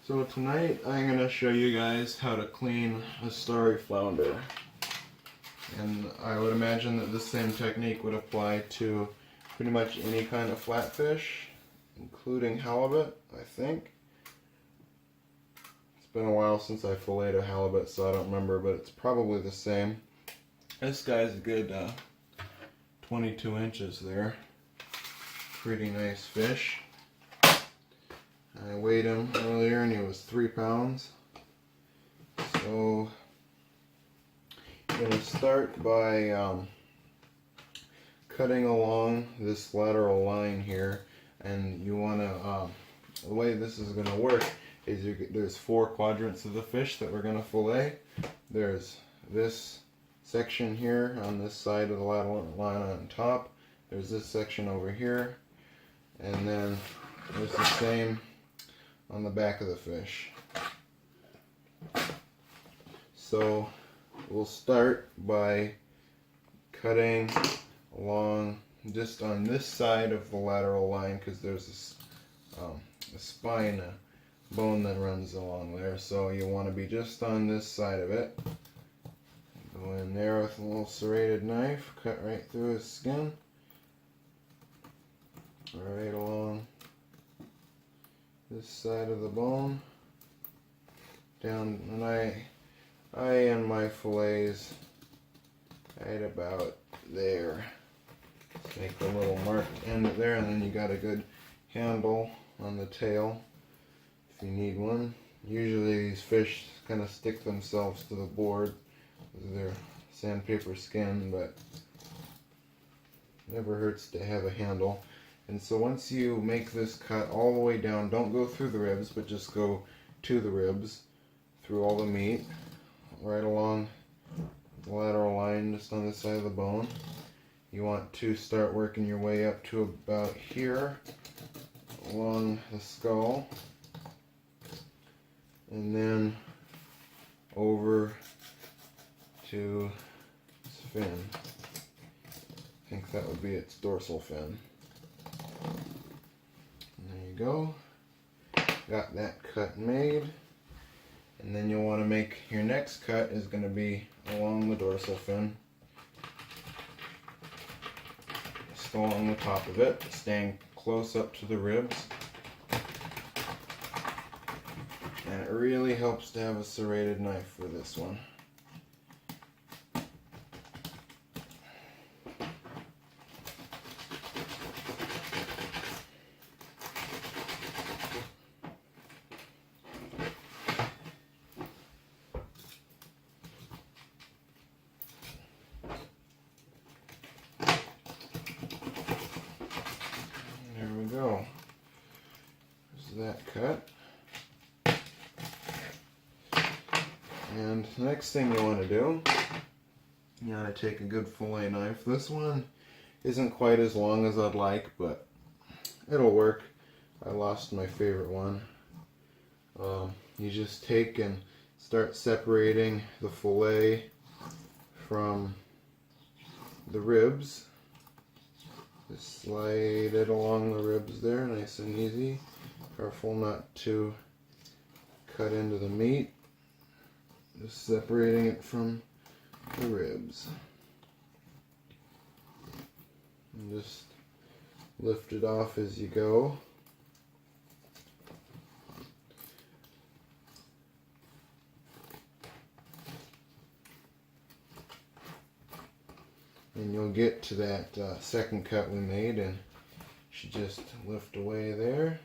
So tonight I'm going to show you guys how to clean a starry flounder. And I would imagine that the same technique would apply to pretty much any kind of flatfish, including halibut, I think. It's been a while since I filleted a halibut, so I don't remember, but it's probably the same. This guy's a good 22 inches there. Pretty nice fish. I weighed him earlier and he was 3 pounds. So I'm going to start by cutting along this lateral line here, and you want to, the way this is going to work is there's 4 quadrants of the fish that we're going to fillet. There's this section here on this side of the lateral line on top. There's this section over here, and then there's the same on the back of the fish. So we'll start by cutting along just on this side of the lateral line, because there's a spine, a bone that runs along there. So you want to be just on this side of it. Go in there with a little serrated knife, cut right through his skin, right along this side of the bone, down, and I end my fillets right about there. Just make a little marked end there, and then you got a good handle on the tail if you need one. Usually these fish kind of stick themselves to the board with their sandpaper skin, but never hurts to have a handle. And so once you make this cut all the way down, don't go through the ribs, but just go to the ribs, through all the meat, right along the lateral line just on this side of the bone. You want to start working your way up to about here, along the skull, and then over to its fin. I think that would be its dorsal fin. There you go. Got that cut made. And then you'll want to make your next cut is going to be along the dorsal fin. Just along the top of it, staying close up to the ribs. And it really helps to have a serrated knife for this one. Go. There's that cut. And the next thing you want to do, you want to take a good fillet knife. This one isn't quite as long as I'd like, but it'll work. I lost my favorite one. You just take and start separating the fillet from the ribs. Just slide it along the ribs there, nice and easy. Careful not to cut into the meat. Just separating it from the ribs. And just lift it off as you go. And you'll get to that second cut we made, and you should just lift away there.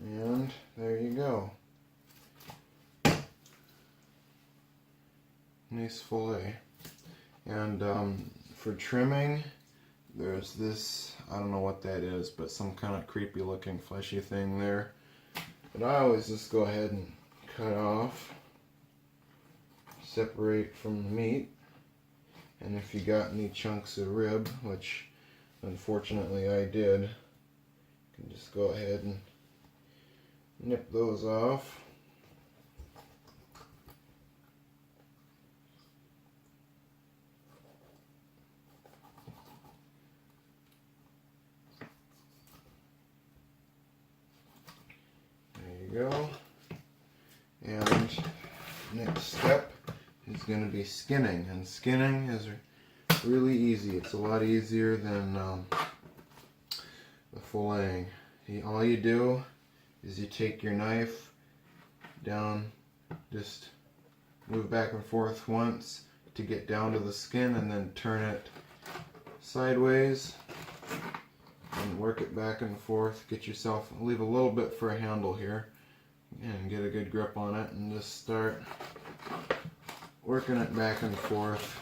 And there you go. Nice fillet. And for trimming, there's this, I don't know what that is, but some kind of creepy looking fleshy thing there. But I always just go ahead and cut off, separate from the meat, and if you got any chunks of rib, which unfortunately I did, you can just go ahead and nip those off. Go. And next step is going to be skinning, and skinning is really easy. It's a lot easier than the filleting. All you do is you take your knife down, just move back and forth once to get down to the skin, and then turn it sideways and work it back and forth. Get yourself, leave a little bit for a handle here, and get a good grip on it, and just start working it back and forth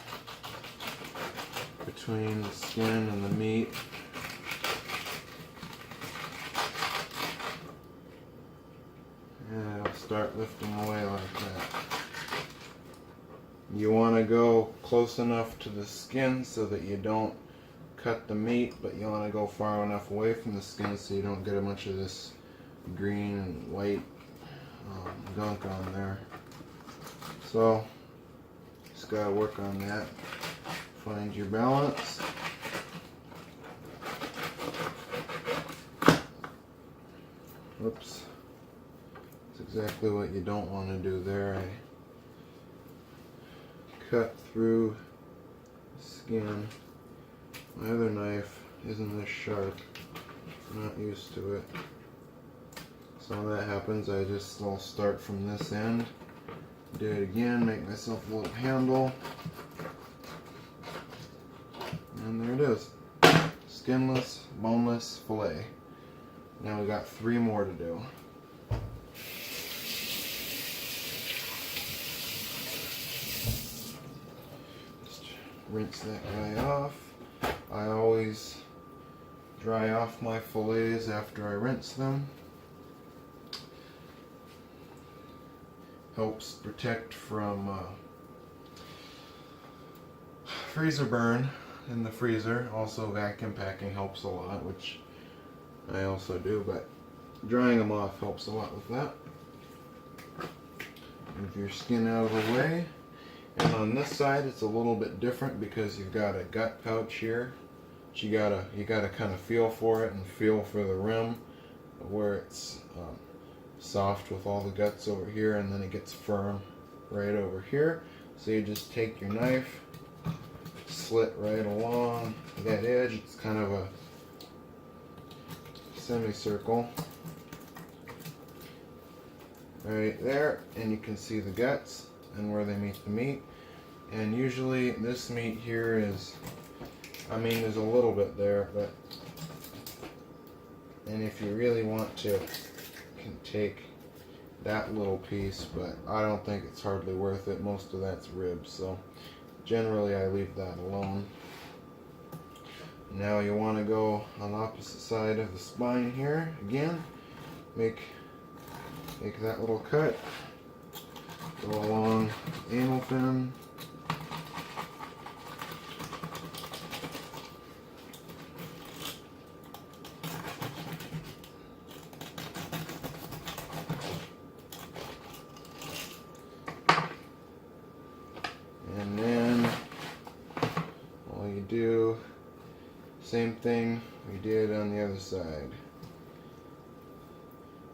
between the skin and the meat. And it'll start lifting away like that. You want to go close enough to the skin so that you don't cut the meat, but you want to go far enough away from the skin so you don't get a bunch of this green and white gunk on there. So just gotta work on that. Find your balance. Whoops. That's exactly what you don't want to do there. I cut through the skin. My other knife isn't as sharp. I'm not used to it. So when that happens, I'll start from this end, do it again, make myself a little handle, and there it is. Skinless, boneless fillet. Now we got 3 more to do. Just rinse that guy off. I always dry off my fillets after I rinse them. Helps protect from freezer burn in the freezer. Also vacuum packing helps a lot, which I also do, but drying them off helps a lot with that. Move your skin out of the way. And on this side it's a little bit different because you've got a gut pouch here. But you gotta kind of feel for it and feel for the rim where it's soft with all the guts over here, and then it gets firm right over here. So you just take your knife, slit right along that edge. It's kind of a semicircle right there, and you can see the guts and where they meet the meat. And usually this meat here is, there's a little bit there, but, and if you really want to, can take that little piece, but I don't think it's hardly worth it. Most of that's ribs, so generally I leave that alone. Now you want to go on the opposite side of the spine here again. Make that little cut. Go along the anal fin. And then all you do, same thing we did on the other side.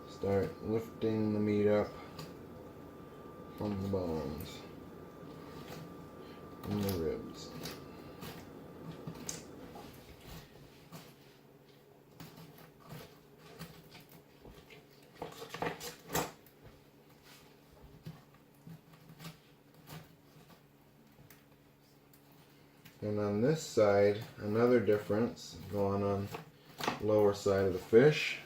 Start lifting the meat up from the bones, from the ribs. And on this side, another difference going on lower side of the fish,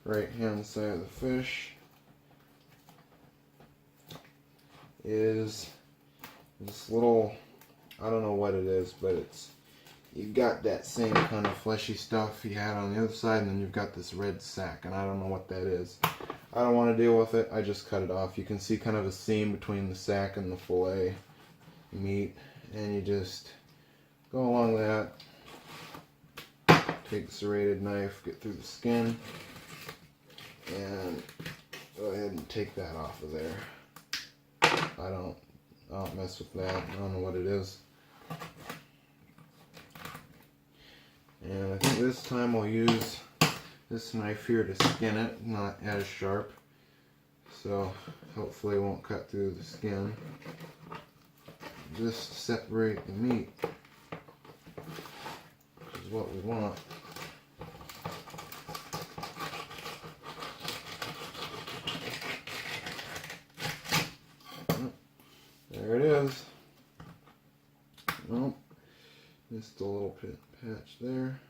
right hand side of the fish, is this little, I don't know what it is, but you've got that same kind of fleshy stuff you had on the other side, and then you've got this red sack, and I don't know what that is. I don't want to deal with it. I just cut it off. You can see kind of a seam between the sack and the fillet meat, and you just go along that. Take the serrated knife, get through the skin, and go ahead and take that off of there. I don't mess with that. I don't know what it is. And I think this time I'll use this knife here to skin it, not as sharp. So hopefully it won't cut through the skin. Just separate the meat, which is what we want. There it is. Nope. Just a little patch there.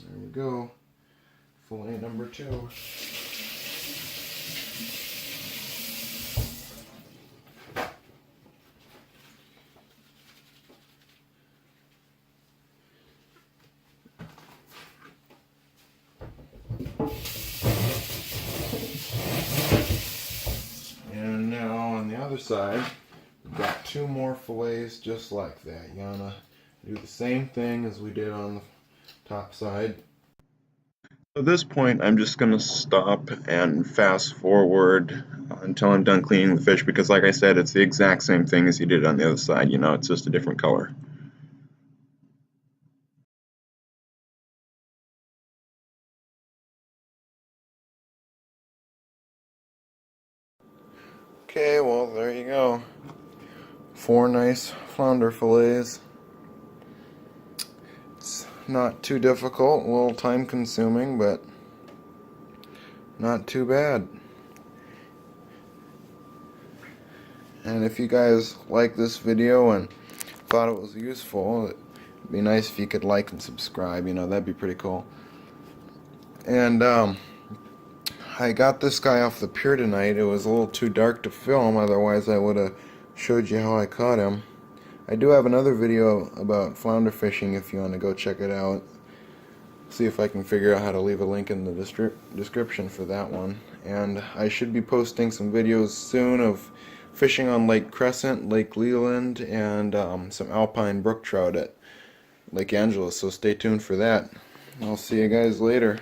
There we go. Fillet number 2. And now on the other side, we've got 2 more fillets just like that. You wanna do the same thing as we did on the top side. At this point, I'm just going to stop and fast forward until I'm done cleaning the fish, because like I said, it's the exact same thing as you did on the other side. You know, it's just a different color. Okay, well, there you go. 4 nice flounder fillets. It's not too difficult, a little time consuming, but not too bad. And if you guys like this video and thought it was useful, it'd be nice if you could like and subscribe, you know, that'd be pretty cool. And I got this guy off the pier tonight. It was a little too dark to film, otherwise I would have showed you how I caught him. I do have another video about flounder fishing if you want to go check it out. See if I can figure out how to leave a link in the description for that one. And I should be posting some videos soon of fishing on Lake Crescent, Lake Leland, and some alpine brook trout at Lake Angeles, so stay tuned for that. I'll see you guys later.